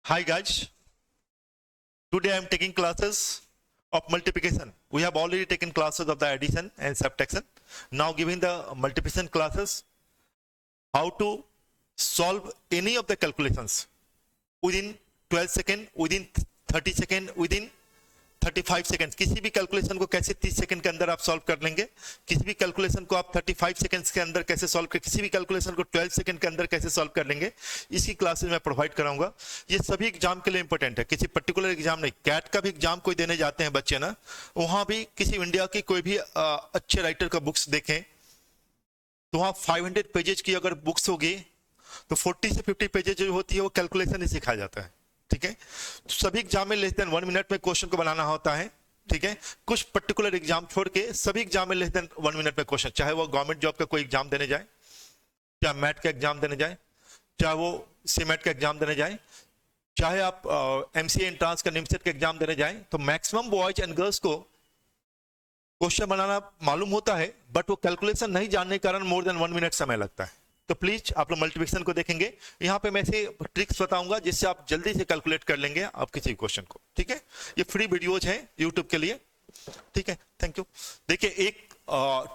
Hi guys, today I am taking classes of multiplication. We have already taken classes of the addition and subtraction. Now giving the multiplication classes, how to solve any of the calculations within 12 seconds, within 30 seconds, within 35 second किसी भी calculation को कैसे 30 second के अंदर आप solve कर लेंगे, किसी भी कैलकुलेशन को आप 35 सेकंड्स के अंदर कैसे सॉल्व कर, किसी भी कैलकुलेशन को 12 सेकंड के अंदर कैसे सॉल्व कर लेंगे, इसकी क्लासेस मैं प्रोवाइड कराऊंगा। ये सभी एग्जाम के लिए इंपॉर्टेंट है, किसी पर्टिकुलर एग्जाम नहीं। कैट का भी एग्जाम कोई देने जाते हैं बच्चे ना, वहां भी किसी इंडिया की कोई भी अच्छे राइटर का बुक्स देखें तो वहां 500 पेजेस की अगर बुक्स होगी तो 40 से 50 पेजेस जो होती है वो कैलकुलेशन ही सिखाया जाता है। ठीक है, तो सभी एग्जाम में लेस देन 1 मिनट में क्वेश्चन को बनाना होता है। ठीक है, कुछ पर्टिकुलर एग्जाम छोड़ के सभी एग्जाम में लेस देन 1 मिनट में क्वेश्चन, चाहे वो गवर्नमेंट जॉब का कोई एग्जाम देने जाए, चाहे मैट का एग्जाम देने जाए, चाहे वो सीमेट का एग्जाम देने जाए, चाहे आप एमसीए एंट्रांस का निमसेट का एग्जाम देने जाए, तो मैक्सिमम बॉयज एंड गर्ल्स को क्वेश्चन बनाना मालूम होता है, बट वो कैलकुलेशन नहीं जानने के कारण मोर देन 1 मिनट समय लगता है। तो प्लीज आप लोग मल्टीप्लिकेशन को देखेंगे, यहाँ पे मैं ऐसे ट्रिक्स बताऊंगा जिससे आप जल्दी से कैलकुलेट कर लेंगे आप किसी क्वेश्चन को। ठीक है, ये फ्री वीडियोज हैं यूट्यूब के लिए। ठीक है, थैंक यू। देखिए, एक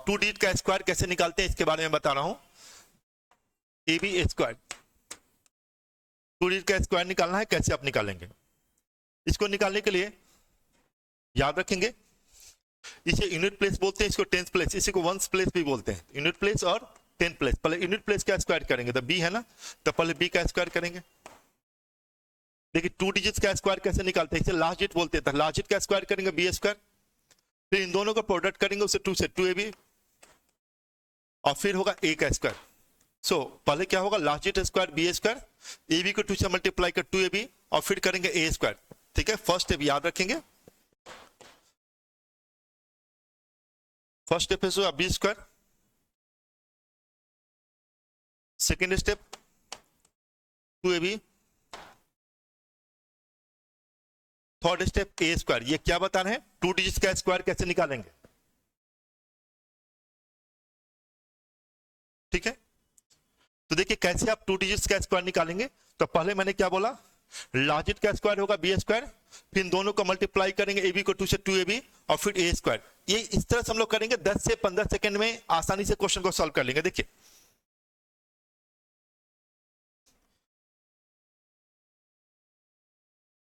2 डिजिट का स्क्वायर कैसे निकालते हैं इसके बारे में बता रहा हूं। ए बी स्क्वायर, 2 डिजिट का स्क्वायर निकालना है, कैसे आप निकालेंगे। इसको निकालने के लिए याद रखेंगे, इसे यूनिट प्लेस बोलते हैं, इसको टेंस प्लेस, इसी को वंस प्लेस भी बोलते हैं। यूनिट प्लेस और 10 प्लेस। पहले यूनिट प्लेस का स्क्वायर करेंगे तो बी है ना, तो पहले बी का स्क्वायर करेंगे। देखिए 2 डिजिट्स का स्क्वायर कैसे निकालते हैं, इसे लास्ट डिजिट बोलते हैं। लास्ट डिजिट का स्क्वायर करेंगे बी स्क्वायर, फिर इन दोनों का प्रोडक्ट करेंगे उसे 2 से 2ab, और फिर होगा ए का स्क्वायर। सो पहले क्या होगा, last digit square B square, A B को 2 से मल्टीप्लाई कर 2ab, और फिर करेंगे ए स्क्वायर। ठीक है, फर्स्ट स्टेप याद रखेंगे, फर्स्ट स्टेप है B square, second step 2ab, third step A square. ये क्या बता रहे हैं, 2 डिजिट्स का स्क्वायर कैसे निकालेंगे। ठीक है, तो देखिए कैसे आप 2 डिजिट्स का स्क्वायर निकालेंगे। तो पहले मैंने क्या बोला, लार्ज डिजिट का स्क्वायर होगा बी स्क्वायर, फिर इन दोनों को मल्टीप्लाई करेंगे, ए बी को 2 से 2ab, और फिर ए स्क्वायर। ये इस तरह से हम लोग करेंगे, 10 से 15 सेकंड में आसानी से क्वेश्चन को सॉल्व कर लेंगे। देखिए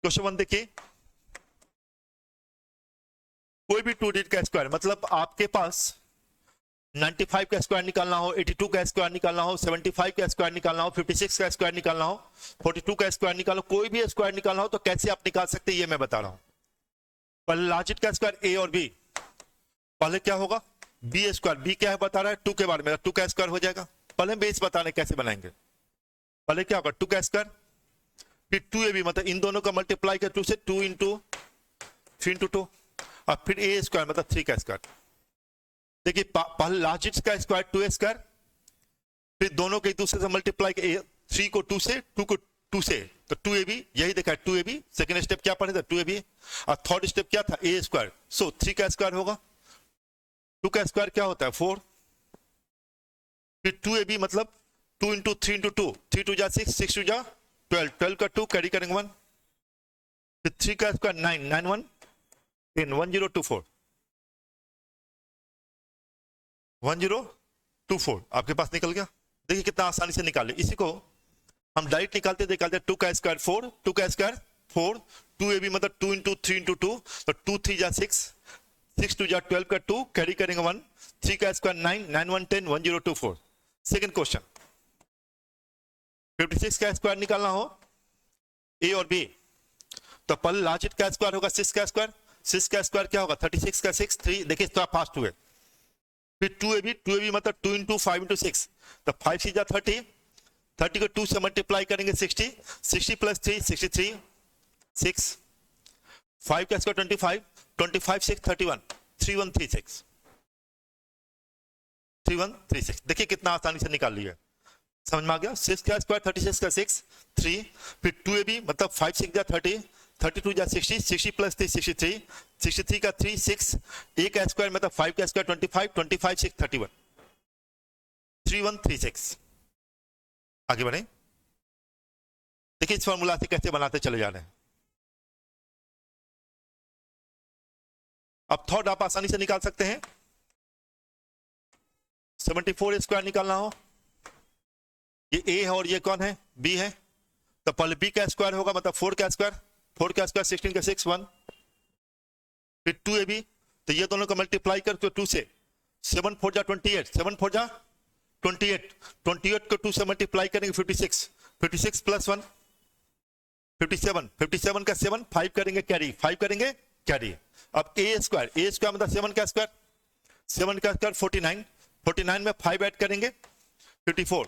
क्वेश्चन 1 देखिए, कोई भी 2 डिजिट का स्क्वायर, मतलब आपके पास 95 का स्क्वायर निकालना हो, 82 का स्क्वायर निकालना हो, 75 का स्क्वायर निकालना हो, 56 का स्क्वायर निकालना हो, 42 का स्क्वायर निकालना हो, कोई भी स्क्वायर निकालना हो तो कैसे आप निकाल सकते हैं ये मैं बता रहा हूं। पहले लार्ज डिजिट का स्क्वायर ए और बी, पहले क्या होगा बी स्क्वायर, बी क्या है बता रहा है 2 के बारे में, 2 का स्क्वायर हो जाएगा। पहले हम बेस बता रहे कैसे बनाएंगे, पहले क्या होगा 2 का स्क्वायर, फिर 2ab, मतलब इन दोनों का मल्टीप्लाई कर 2 से 2 इंटू 3 इंटू 2, और फिर ए स्क्वायर मतलब 3 का स्क्वायर। देखिए पहले लार्ज डिजिट का स्क्वायर 2 स्क्वायर, फिर दोनों के एक दूसरे से मल्टीप्लाई, 3 को 2 से, 2 को 2 से, तो 2ab, यही देखा है 2ab। सेकेंड स्टेप क्या पढ़े थे 2ab, और थर्ड स्टेप क्या था ए स्क्वायर। सो 3 का स्क्वायर होगा, 2 का स्क्वायर क्या होता है 4, फिर 2ab मतलब 2 इंटू 3 इंटू 2, 3 2 जा 6, 6 2 जा 12, 12 का 2 कैरी करेंगे 1, फिर 3 का स्क्वायर 9, 9 1 10, 1024, 1024 आपके पास निकल गया। देखिए कितना आसानी से निकाले, इसी को हम डायरेक्ट निकालते 2 का स्क्वायर 4, 2 का स्क्वायर 4, 2ab मतलब 2 इंटू 3 इंटू 2, तो 2 3 जा 6, 6 2 जा 12 का 2 कैरी करेंगे 1, 3 का स्क्वायर 9, 9 1 10, 1024। सेकेंड क्वेश्चन, 56 का स्क्वायर निकालना हो ए और बी, तो पहले लार्ज डिजिट का स्क्वायर होगा 6 का स्क्वायर, 6 का स्क्वायर क्या होगा 36 का 6, 3, देखिए थोड़ा फास्ट हुए, फिर 2ab मतलब 2 इंटू 5 इंटू 6, तो 5 6 जा 30, 30 को 2 से मल्टीप्लाई करेंगे 60, 60 प्लस 3 63, 6, 5 का स्क्वायर 25, 25 6 31, 3136, 3136। देखिए कितना आसानी से निकाल लिया, समझ में आ गया। 6 का स्क्वायर 36 का 6, 3, फिर 2ab मतलब 5 6 जा 30, 32 जा 60, 60 प्लस 3 63, 63 का 3 6, ए का स्क्वायर मतलब 5 का स्क्वायर 25, 25 6 31, 3136। आगे बढ़े, देखिए इस फॉर्मूला से कैसे बनाते चले जा रहे हैं। अब थर्ड आप आसानी से निकाल सकते हैं। 74 स्क्वायर निकालना हो, ये ए है और ये कौन है, बी है, तो पहले बी का स्क्वायर होगा, मतलब 4 का स्क्वायर, 4 का स्क्वायर 16 का 6 1, फिर 2 ए बी, तो ये दोनों को मल्टीप्लाई करके 2 से, 7 4 जा 28, 7 4 जा 28, 28 को 2 से मल्टीप्लाई करेंगे 56, 56 प्लस 1 57, 57 का 7, 5 करेंगे कैरी, 5 करेंगे कैरी। अब ए स्क्वायर मतलब 7 का स्क्वायर, 7 का स्क्वायर 49, 49 में 5 ऐड करेंगे 54,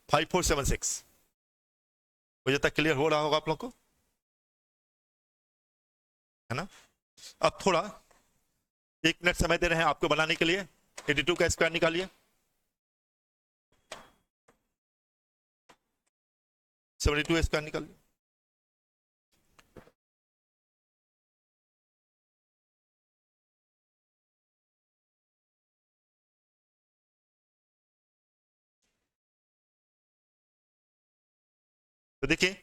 5476। मुझे तक क्लियर हो रहा होगा आप लोग को, है ना। अब थोड़ा 1 मिनट समय दे रहे हैं आपको बनाने के लिए। 82 का स्क्वायर निकालिए, 72 स्क्वायर निकालिए। तो देखिए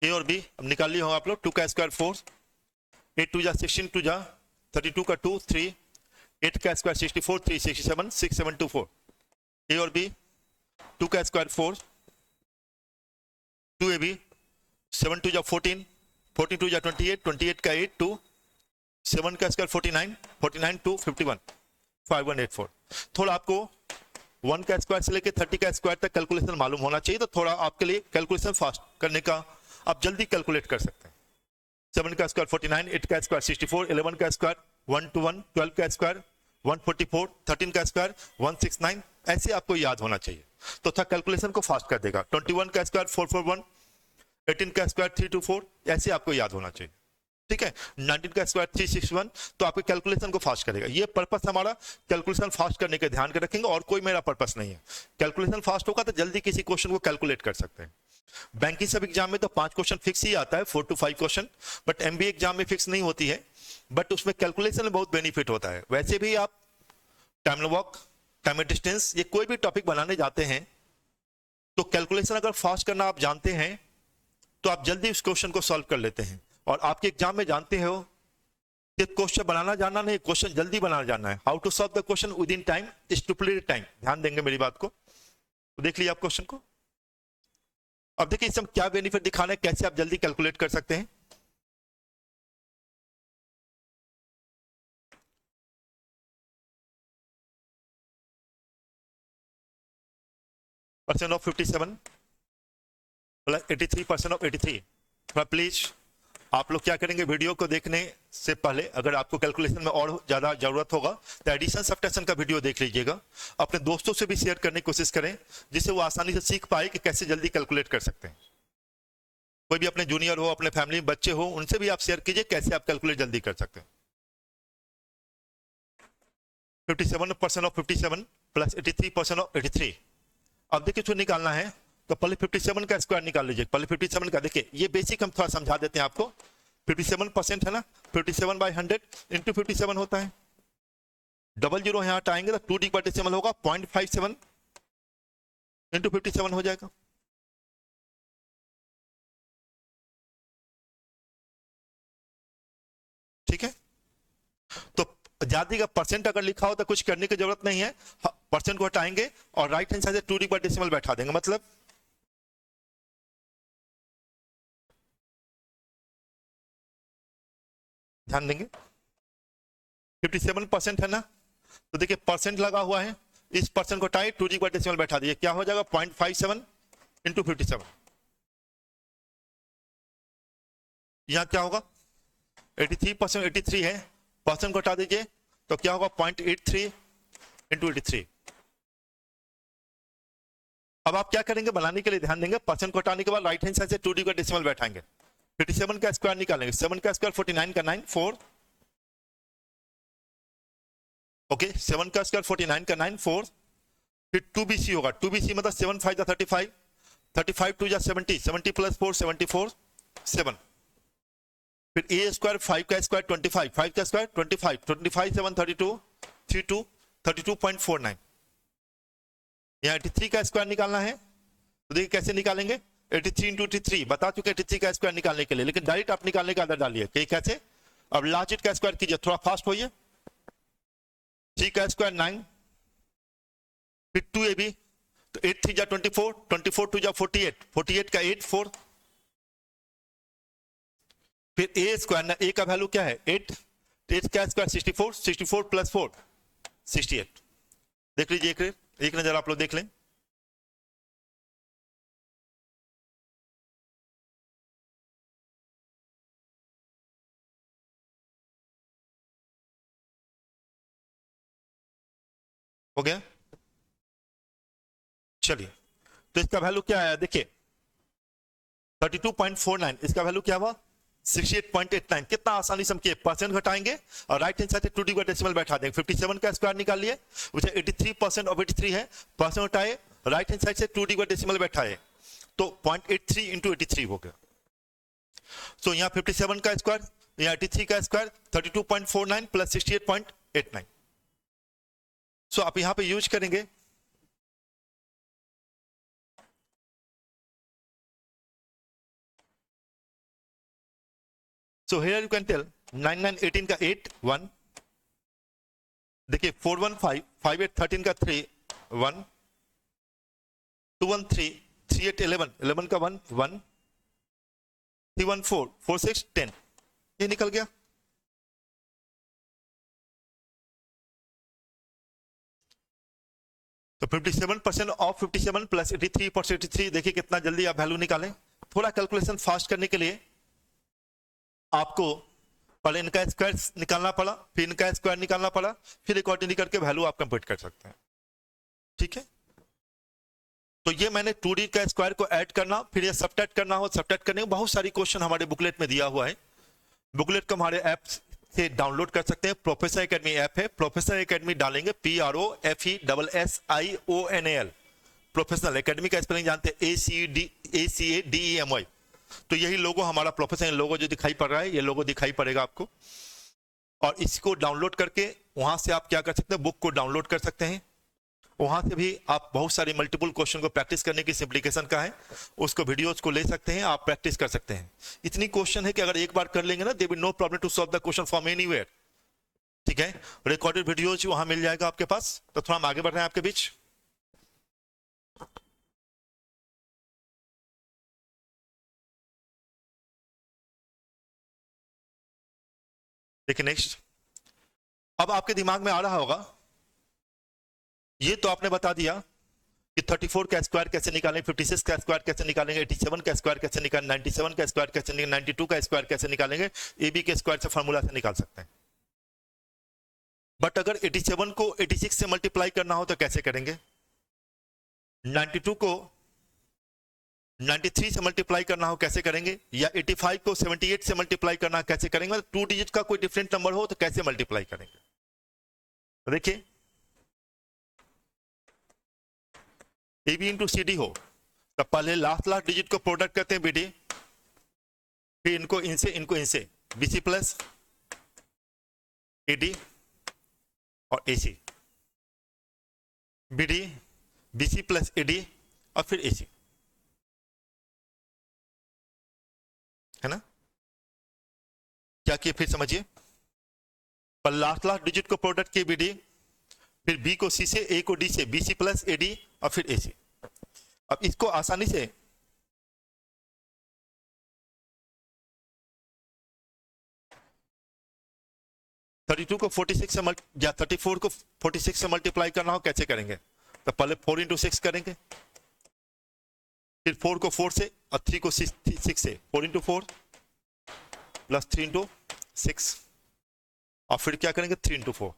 ए और बी अब निकाल लिए हो आप लोग। 2 का स्क्वायर 4, 8 2 जा 16, 2 जा 32 का 2 3, 8 का स्क्वायर 64 3 67 6 7 2 4। ए और बी 2 का स्क्वायर 4, 2 ए बी 7 2 जा 14, 14 2 जा 28, 28 का 8 2, 7 का स्क्वायर 49, 49 2 51 5184। थोड़ा आपको 1 का स्क्वायर से लेकर 30 का स्क्वायर तक कैलकुलेशन मालूम होना चाहिए, तो थोड़ा आपके लिए कैलकुलेशन फास्ट करने का आप जल्दी कैलकुलेट कर सकते हैं। 7 का स्क्वायर 49, 8 का स्क्वायर 64, 11 का स्क्वायर 121, 12 का स्क्वायर 144, 13 का स्क्वायर 169, ऐसे आपको याद होना चाहिए, तो था कैलकुलेशन को फास्ट कर देगा। 21 का स्क्वायर 441, 18 का स्क्वायर 324, ऐसे आपको याद होना चाहिए, ठीक है। 19 का स्क्वायर 361, तो आपके कैलकुलेशन को फास्ट करेगा। ये पर्पस हमारा कैलकुलेशन फास्ट करने के ध्यान के रखेंगे, और कोई मेरा पर्पस नहीं है। कैलकुलेशन फास्ट होगा तो जल्दी किसी क्वेश्चन को कैलकुलेट कर सकते हैं। बैंकिंग सब एग्जाम में तो 5 क्वेश्चन फिक्स ही आता है, 4 to 5 question, but MBA exam में फिक्स नहीं होती है, बट उसमें कैलकुलेशन में बहुत बेनिफिट होता है। वैसे भी आप टाइम वॉक, टाइम डिस्टेंस, ये कोई भी टॉपिक बनाने जाते हैं तो कैलकुलेशन अगर फास्ट करना आप जानते हैं तो आप जल्दी उस क्वेश्चन को सॉल्व कर लेते हैं। और आपके एग्जाम में जानते हो कि क्वेश्चन बनाना जानना नहीं, क्वेश्चन जल्दी बनाना जानना है। How to solve the question within time, stupidity time. ध्यान देंगे मेरी बात को, तो देख लिया आप क्वेश्चन को। अब देखिए इसमें क्या बेनिफिट दिखाना है, कैसे आप जल्दी कैलकुलेट कर सकते हैं। Percent of 57 plus 83% of 83। Please आप लोग क्या करेंगे, वीडियो को देखने से पहले अगर आपको कैलकुलेशन में और ज्यादा जरूरत होगा तो एडिशन सब्ट्रैक्शन का वीडियो देख लीजिएगा। अपने दोस्तों से भी शेयर करने की कोशिश करें, जिससे वो आसानी से सीख पाए कि कैसे जल्दी कैलकुलेट कर सकते हैं। कोई भी अपने जूनियर हो, अपने फैमिली में बच्चे हो, उनसे भी आप शेयर कीजिए कैसे आप कैलकुलेट जल्दी कर सकते हैं। 57% ऑफ 57 प्लस 83% ऑफ 83। अब देखिए जो निकालना है तो पहले 57 का स्क्वायर निकाल लीजिए। पहले 57 का देखिए, ये बेसिक हम थोड़ा समझा देते हैं आपको। 57% है ना, 57 बाई 100 इंटू 57 होता है। डबल जीरो यहाँ हटाएंगे तो 2 डिवाइडेड होगा 0.57 इंटू 57 हो जाएगा। ठीक है, तो ज्यादा का परसेंट अगर लिखा हो तो कुछ करने की जरूरत नहीं है, परसेंट को हटाएंगे और राइट हैंड साइड से 2 डिवाइडेड बैठा देंगे। मतलब ध्यान देंगे 57% है ना, तो देखिए परसेंट लगा हुआ है, इस परसेंट को हटाए 2 डिवाइडेड बैठा दीजिए, क्या हो जाएगा 0.57 इंटू 57। यहां क्या होगा 83%, 83 है, परसेंट को हटा दीजिए तो क्या होगा 0.83 इंटू 83। अब आप क्या करेंगे बनाने के लिए, ध्यान देंगे परसेंट को हटाने के बाद राइट हैंड साइड से 2 डिवाइडेड बैठाएंगे। 57 का स्क्वायर निकालेंगे, 7 का स्क्वायर 49 का 9 4, ओके 7 का स्क्वायर 49 का 9 4, फिर 2bc होगा, 2bc मतलब 7 5 35, 35 2 70, 70 प्लस 4 74 7, फिर a स्क्वायर 5 का स्क्वायर 25, 5 का स्क्वायर 25, 25 7 32 32 32.49। यहाँ 83 का स्क्वायर निकालना है, तो देखिए कैसे निकालेंगे, 83 इंटू 83 बता चुके 83 का स्क्वायर निकालने के लिए, लेकिन डायरेक्ट आप निकालने का आदत डालिए कि कैसे। अब लार्ज डिजिट का स्क्वायर कीजिए, थोड़ा फास्ट होइए। 3 का स्क्वायर 9, फिर 2ab, तो 8 3 जा 24, 24 2 जा 48, 48 का 8 4, फिर a स्क्वायर ना, a का वैल्यू क्या है 8, 8 का स्क्वायर 64, 64 प्लस 4 68। देख लीजिए एक नजर आप लोग देख लें। हो गया, चलिए तो इसका वैल्यू क्या आया देखिए 32.49, इसका वैल्यू क्या हुआ 68.89। कितना आसानी से हम किए, परसेंट घटाएंगे और राइट हैंड साइड से 2 डेसिमल बैठा देंगे। 57 का स्क्वायर निकाल लिए, उसे 83% ऑफ 83 है, परसेंट घटाए, राइट हैंड साइड से 2 डेसिमल बैठाए, तो 0.83 इंटू 83 हो गया। तो यहाँ 57 का स्क्वायर, यहाँ 83 का स्क्वायर 32.49 प्लस 68.89। सो आप यहाँ पे यूज करेंगे So here you can tell 9918 का 8 1, देखिए 415 58 13 का 3 1, 213 38 11 11 का 1 1, 314 46 10, ये निकल गया। तो 57% ऑफ 57 प्लस 83 पर 83, देखिए कितना जल्दी आप वैल्यू निकालें। थोड़ा कैलकुलेशन फास्ट करने के लिए आपको पहले इनका स्क्वायर निकालना पड़ा, फिर इनका स्क्वायर निकालना पड़ा, फिर अकॉर्डिंगली करके वैल्यू आप कंप्यूट कर सकते हैं। ठीक है, तो ये मैंने 2D का स्क्वायर को ऐड करना, फिर ये सबट्रैक्ट करना हो, सबट्रैक्ट करने में बहुत सारी क्वेश्चन हमारे बुकलेट में दिया हुआ है। बुकलेट को हमारे ऐप से डाउनलोड कर सकते हैं। प्रोफेसर एकेडमी ऐप है, प्रोफेसर एकेडमी डालेंगे PROFESSIONAL, प्रोफेशनल एकेडमी का स्पेलिंग जानते हैं ACADEMY। तो यही लोगो हमारा प्रोफेशनल लोगो जो दिखाई पड़ रहा है, ये लोगो दिखाई पड़ेगा आपको, और इसको डाउनलोड करके वहां से आप क्या कर सकते हैं, बुक को डाउनलोड कर सकते हैं। वहां से भी आप बहुत सारे मल्टीपल क्वेश्चन को प्रैक्टिस करने की सिंप्लीकेशन का है, उसको वीडियोस को ले सकते हैं, आप प्रैक्टिस कर सकते हैं। इतनी क्वेश्चन है कि अगर एक बार कर लेंगे ना, there will no problem to solve the question from anywhere. ठीक है, रिकॉर्डेड वीडियोज वहां मिल जाएगा आपके पास। तो थोड़ा हम आगे बढ़ रहे हैं आपके बीच। देखिए नेक्स्ट, अब आपके दिमाग में आ रहा होगा, ये तो आपने बता दिया कि 34 का स्क्वायर कैसे निकालेंगे, 56 का स्क्वायर कैसे निकालेंगे, 87 का स्क्वायर कैसे निकालेंगे, 97 का स्क्वायर कैसे निकालेंगे, 92 का स्क्वायर कैसे निकालेंगे, AB के स्क्वायर से फॉर्मूला से निकाल सकते हैं। बट अगर 87 को 86 से मल्टीप्लाई करना हो तो कैसे करेंगे, 92 को 93 से मल्टीप्लाई करना हो कैसे करेंगे, या 85 को 78 से मल्टीप्लाई करना कैसे करेंगे, मतलब 2 डिजिट का कोई डिफरेंट नंबर हो तो कैसे मल्टीप्लाई करेंगे। तो देखिए AB इंटू CD हो, तो पहले लास्ट डिजिट को प्रोडक्ट करते हैं BD, फिर इनको इनसे BC प्लस AD और AC, BD BC plus AD और फिर AC, है ना। क्या किए फिर समझिए, पर लास्ट डिजिट को प्रोडक्ट किए BD, फिर B को C से, A को D से, BC प्लस AD और फिर AC। अब इसको आसानी से (32 को 46 से या 34 को 46 से मल्टीप्लाई करना हो कैसे करेंगे, तो पहले 4 इंटू 6 करेंगे, फिर 4 को 4 से और 3 को 6 से, 4 इंटू 4 प्लस 3 इंटू 6, और फिर क्या करेंगे 3 इंटू 4।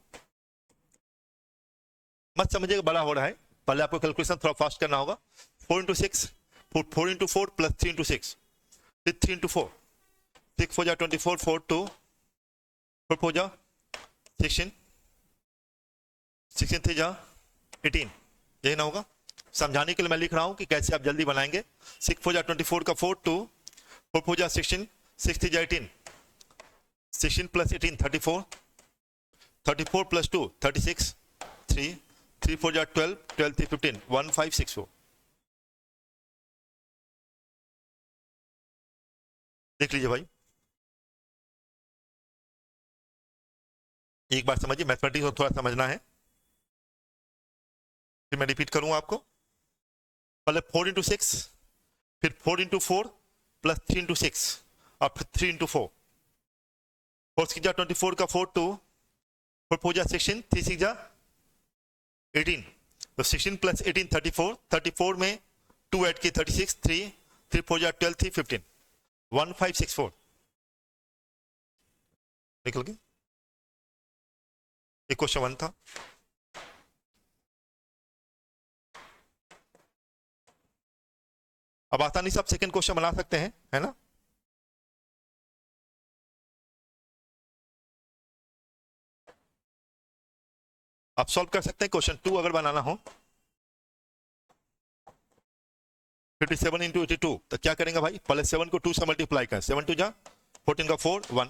मत समझिएगा बड़ा हो रहा है, पहले आपको कैलकुलेशन थोड़ा फास्ट करना होगा। 4 इंटू 6, 4 इंटू 4 प्लस 3 इंटू 6, फिर 3 इंटू 4, 6 हो जा 24, 4 2 4 हो जा 16, 16 3 जा 18, यही ना होगा। समझाने के लिए मैं लिख रहा हूं कि कैसे आप जल्दी बनाएंगे। 6 हो जा 24 का 4 2, 4 हो जा 16, 6 3 जा 18, 16 प्लस 18 34, 34 प्लस 2 36, 3 3 4 जा 12, 12 3 15, 1 5 6 4। देख लीजिए भाई, एक बार समझिए, मैथमेटिक्स को थोड़ा समझना है, फिर मैं रिपीट करूंगा आपको। पहले 4 into 6, फिर 4 into 4 प्लस 3 into 6, और फिर 3 into 4। 4 6 जा 24 का 4 2, 4 4 जा 16, 3 6 जा 18, तो 16 प्लस 18 34, 34 में 2 ऐड की 36, 3 3 4 जा 12, 3 15, 1564 निकल गए। एक क्वेश्चन 1 था। अब आसानी से आप सेकंड क्वेश्चन बना सकते हैं, है ना। आप सॉल्व कर सकते हैं क्वेश्चन 2 अगर बनाना हो। 57 into 82, तो क्या करेंगे भाई, पहले 7 को 2 से मल्टीप्लाई करें। 7 2 जा 14 का 4 1,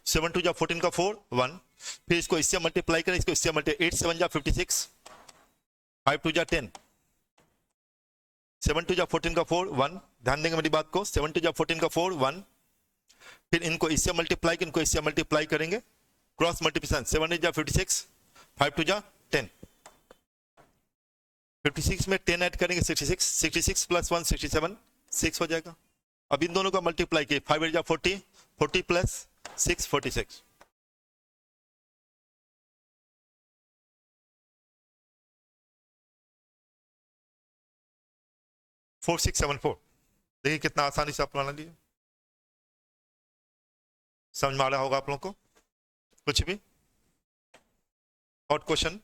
7 2 जा 14 का 4 1, फिर इसको इससे मल्टीप्लाई करें, इसको इससे मल्टीप्लाई, 8 7 जा 56, 5 2 जा 10, 7 2 जा 14 का 4 1, ध्यान देंगे मेरी बात को, 7 2 जा 14 का 4 1, फिर इनको इससे मल्टीप्लाई, इनको इससे मल्टीप्लाई करेंगे, क्रॉस मल्टीप्लिकेशन, 7 8 जा 56, 5 2 जा 10, 56 में 10 ऐड करेंगे 66, 66 प्लस 1 67, 6 हो जाएगा। अब इन दोनों का मल्टीप्लाई किए, 5 8 जा 40, 40 प्लस 6 46, 4674। देखिए कितना आसानी से आप बना लिए, समझ में आ रहा होगा आप लोगों को कुछ भी। और क्वेश्चन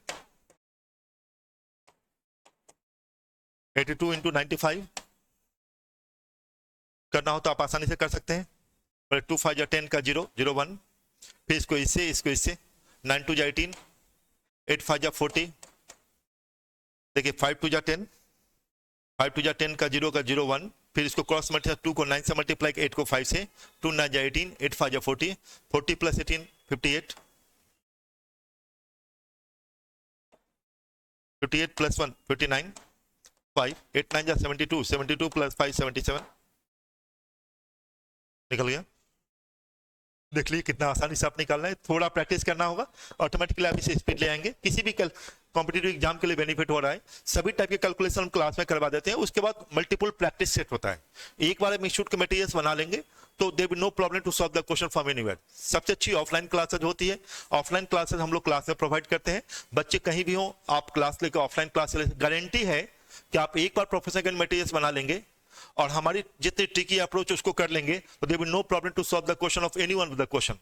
82 into 95 करना हो तो आप आसानी से कर सकते हैं। 2 5 जा 10 का 0 0 1, फिर इसको इससे 9 2 जा 18, 8 5 जा 40, देखिए 5 2 जा 10, 5 2 जा 10 का 0 1, फिर इसको क्रॉस मल्टीप्लाई, 2 को 9 से मल्टीप्लाई, 8 को 5 से, 2 9 जा 18, 8 5 जा 40, 40 प्लस 18 58, 58 प्लस 1 59, 5 8 9 जा 72, 72 प्लस 5 77 निकल गया। देख लीजिए कितना आसानी से आप निकालना है, थोड़ा प्रैक्टिस करना होगा, ऑटोमेटिकली आप इसे स्पीड ले आएंगे। किसी भी कॉम्पिटेटिव एग्जाम के लिए बेनिफिट हो रहा है, सभी टाइप के कैलकुलेशन हम क्लास में करवा देते हैं, उसके बाद मल्टीपल प्रैक्टिस सेट होता है। एक बार हम इंस्टीट्यूट के मटेरियल्स बना लेंगे तो there will no problem to solve the question from anywhere. सबसे अच्छी ऑफलाइन क्लासेज होती है, ऑफलाइन क्लासेज हम लोग क्लास में प्रोवाइड करते हैं, बच्चे कहीं भी हो आप क्लास लेकर ऑफलाइन क्लास ले, गारंटी है कि आप एक बार प्रोफेसर के मटेरियल्स बना लेंगे और हमारी जितनी ट्रिकी अप्रोच उसको कर लेंगे तो there will no problem to solve the question of anyone with the question.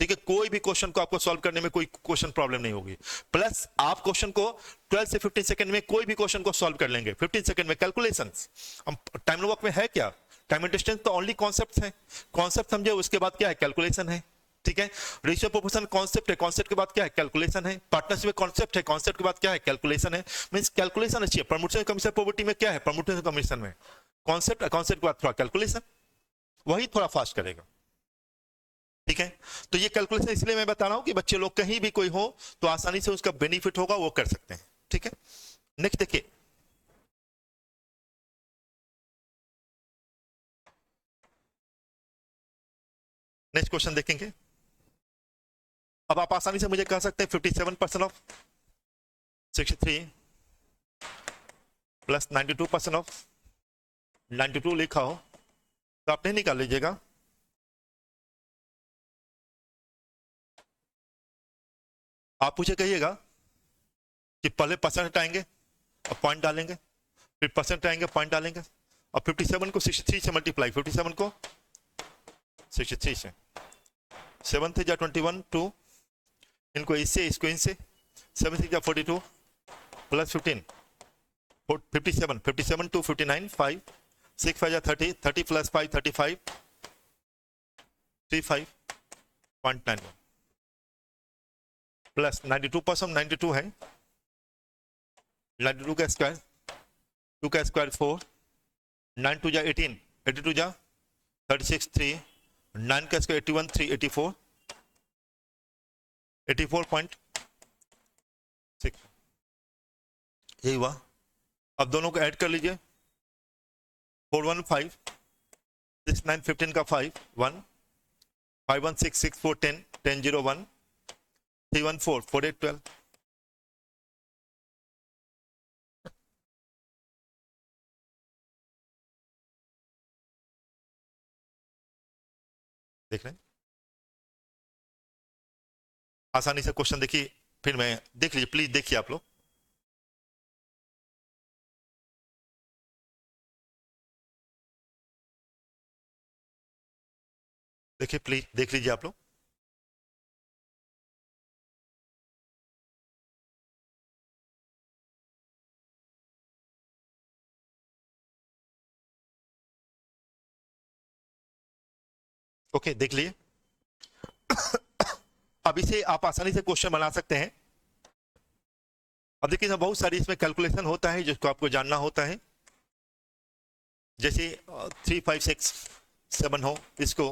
ठीक है, कोई भी क्वेश्चन को आपको सॉल्व करने में कोई क्वेश्चन प्रॉब्लम नहीं होगी। प्लस आप क्वेश्चन को 12 से 15 सेकंड में कोई भी क्वेश्चन को सॉल्व कर लेंगे। 15 सेकंड में कैलकुलेशंस, हम टाइम वर्क में है क्या, टाइम एंड डिस्टेंस तो ओनली कॉन्सेप्ट है, कॉन्सेप्ट समझे उसके बाद क्या है, कैलकुलेशन है। ठीक है, रेशियो प्रोपोर्शन कॉन्सेप्ट है, कॉन्सेप्ट के बाद क्या है, कैलकुलेशन है। पार्टनरशिप में कॉन्सेप्ट है, कॉन्सेप्ट के बाद क्या है, कैलकुलेशन है। मींस कैलकुलेशन अच्छी है। प्रमोशन कमीशन प्रॉपर्टी में क्या है, प्रमोशन कमीशन में कॉन्सेप्ट, कॉन्सेप्ट के बाद थोड़ा कैलकुलेशन, वही थोड़ा फास्ट करेगा। ठीक है, तो ये कैलकुलेशन इसलिए मैं बता रहा हूं कि बच्चे लोग कहीं भी कोई हो तो आसानी से उसका बेनिफिट होगा, वो कर सकते हैं। ठीक है, नेक्स्ट देखिए, नेक्स्ट क्वेश्चन देखेंगे। अब आप आसानी से मुझे कह सकते हैं 57% ऑफ 63 प्लस 92% ऑफ 92 लिखा हो तो आप नहीं निकाल लीजिएगा। आप मुझे कहिएगा कि पहले परसेंट आएंगे और पॉइंट डालेंगे, फिर परसेंट आएंगे पॉइंट डालेंगे, और 57 को 63 से मल्टीप्लाई, 57 को 63 से, 7 थे जा 21 2, इनको इससे इसको इनसे, 7 6 जा 42 प्लस 15 57, 57 टू 59 5, 6 5 जा 30, 30 प्लस 5 35, 35.91 प्लस 92% 92 है, 92 का स्क्वायर, 2 का स्क्वायर 4, 9 2 जा 18, 82 जा 36 3, 9 का स्क्वायर 81 3, 84, 84.6, यही हुआ। अब दोनों को ऐड कर लीजिए, 415 6 9 15 का 5 1 5 1 6 6 4 10 10 0 1 3 1 4 4 8 12 देख रहे हैं? आसानी से क्वेश्चन देखिए, फिर मैं देख लीजिए, प्लीज देखिए आप लोग। देखिए प्लीज देख लीजिए आप लोग। ओके देख लीजिए। अब इसे आप आसानी से क्वेश्चन बना सकते हैं। अब देखिए बहुत सारी इसमें कैलकुलेशन होता है जिसको आपको जानना होता है। जैसे 3 5 6 7 हो, इसको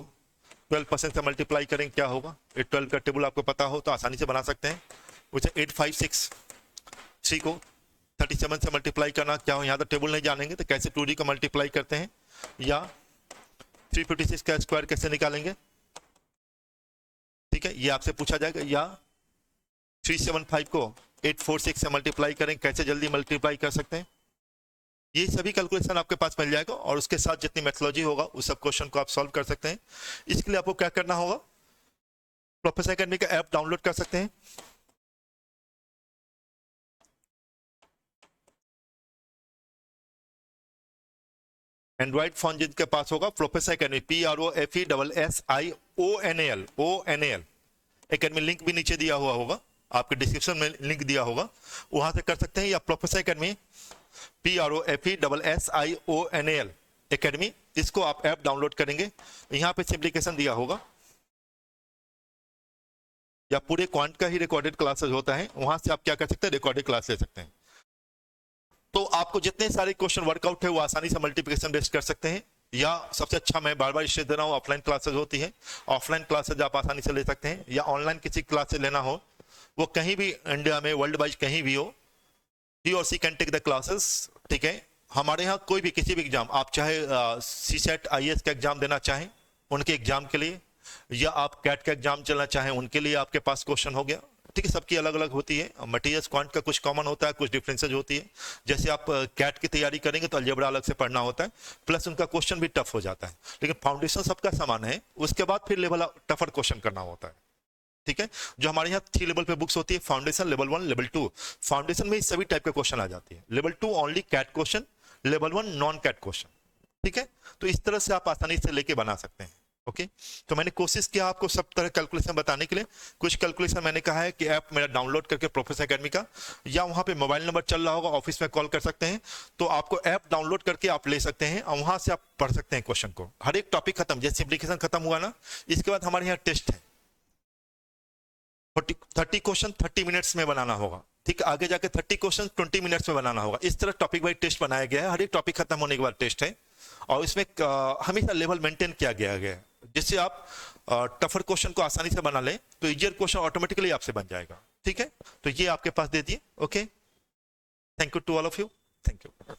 12% से मल्टीप्लाई करें क्या होगा, 12 का टेबल आपको पता हो तो आसानी से बना सकते हैं। उसे 8 5 6 3 को 37 से मल्टीप्लाई करना क्या हो, यहाँ तो टेबल नहीं जानेंगे तो कैसे 2d को मल्टीप्लाई करते हैं, या 356 का स्क्वायर कैसे निकालेंगे, ठीक है, ये आपसे पूछा जाएगा। या 375 को 846 से मल्टीप्लाई करें, कैसे जल्दी मल्टीप्लाई कर सकते हैं। ये सभी कैलकुलेशन आपके पास मिल जाएगा और उसके साथ जितनी मेथोलॉजी होगा उस सब क्वेश्चन को आप सॉल्व कर सकते हैं। इसके लिए आपको क्या करना होगा, प्रोफेसर एकेडमी का ऐप डाउनलोड कर सकते हैं। एंड्रॉइड फोन जिनके पास होगा, professor academy PROFESSIONAL academy link भी नीचे दिया हुआ होगा, आपके डिस्क्रिप्शन में लिंक दिया होगा, वहां से कर सकते हैं। या प्रोफेसर एकेडमी PROFESSIONAL एकेडमी, इसको आप ऐप डाउनलोड करेंगे, यहाँ पे सिंप्लीकेशन दिया होगा, या पूरे क्वांट का ही रिकॉर्डेड क्लासेस होता है, वहां से आप क्या कर सकते हैं, रिकॉर्डेड क्लास ले सकते हैं। तो आपको जितने सारे क्वेश्चन वर्कआउट है वो आसानी से मल्टीप्लिकेशन बेस्ड कर सकते हैं। या सबसे अच्छा मैं बार बार इसलिए दे रहा हूँ, ऑफलाइन क्लासेस होती है, ऑफलाइन क्लासेज आप आसानी से ले सकते हैं। या ऑनलाइन किसी क्लासेस लेना हो, वो कहीं भी इंडिया में वर्ल्ड वाइज कहीं भी हो, ही और सी कैन टेक द क्लासेस, ठीक है। हमारे यहाँ कोई भी किसी भी एग्जाम, आप चाहे CSET IAS का एग्जाम देना चाहें उनके एग्जाम के लिए, या आप कैट का एग्जाम चलना चाहें उनके लिए आपके पास क्वेश्चन हो गया, ठीक है। सबकी अलग अलग होती है, मटेरियल्स क्वांट का कुछ कॉमन होता है, कुछ डिफरेंसेज होती है। जैसे आप कैट की तैयारी करेंगे तो अलजेब्रा अलग से पढ़ना होता है, प्लस उनका क्वेश्चन भी टफ हो जाता है, लेकिन फाउंडेशन सबका समान है। उसके बाद फिर लेवल टफर क्वेश्चन करना होता है, ठीक है। जो हमारे यहाँ 3 लेवल पे बुक्स होती है, फाउंडेशन, लेवल 1, लेवल 2। फाउंडेशन में सभी टाइप के क्वेश्चन आ जाती है, level 2 only CAT question, level 1 non CAT question, ठीक है। तो इस तरह से आप आसानी से लेके बना सकते हैं। ओके तो मैंने कोशिश किया आपको सब तरह कैलकुलेशन बताने के लिए। कुछ कैलकुलेशन मैंने कहा है कि ऐप मेरा डाउनलोड करके प्रोफेसर एकेडमी का, या वहां पे मोबाइल नंबर चल रहा होगा, ऑफिस में कॉल कर सकते हैं, तो आपको ऐप डाउनलोड करके आप ले सकते हैं और वहां से आप पढ़ सकते हैं क्वेश्चन को। हर एक टॉपिक खत्म, जैसे सिंप्लीकेशन खत्म हुआ ना, इसके बाद हमारे यहाँ टेस्ट है, 30 क्वेश्चन 30 मिनट्स में बनाना होगा, ठीक। आगे जाके 30 क्वेश्चन 20 मिनट्स में बनाना होगा। इस तरह टॉपिक वाइज टेस्ट बनाया गया है, हर एक टॉपिक खत्म होने के बाद टेस्ट है, और इसमें हमेशा लेवल मेंटेन किया गया है, जिससे आप टफर क्वेश्चन को आसानी से बना लें तो इजियर क्वेश्चन ऑटोमेटिकली आपसे बन जाएगा, ठीक है। तो ये आपके पास दे दिए। Okay, thank you to all of you, thank you.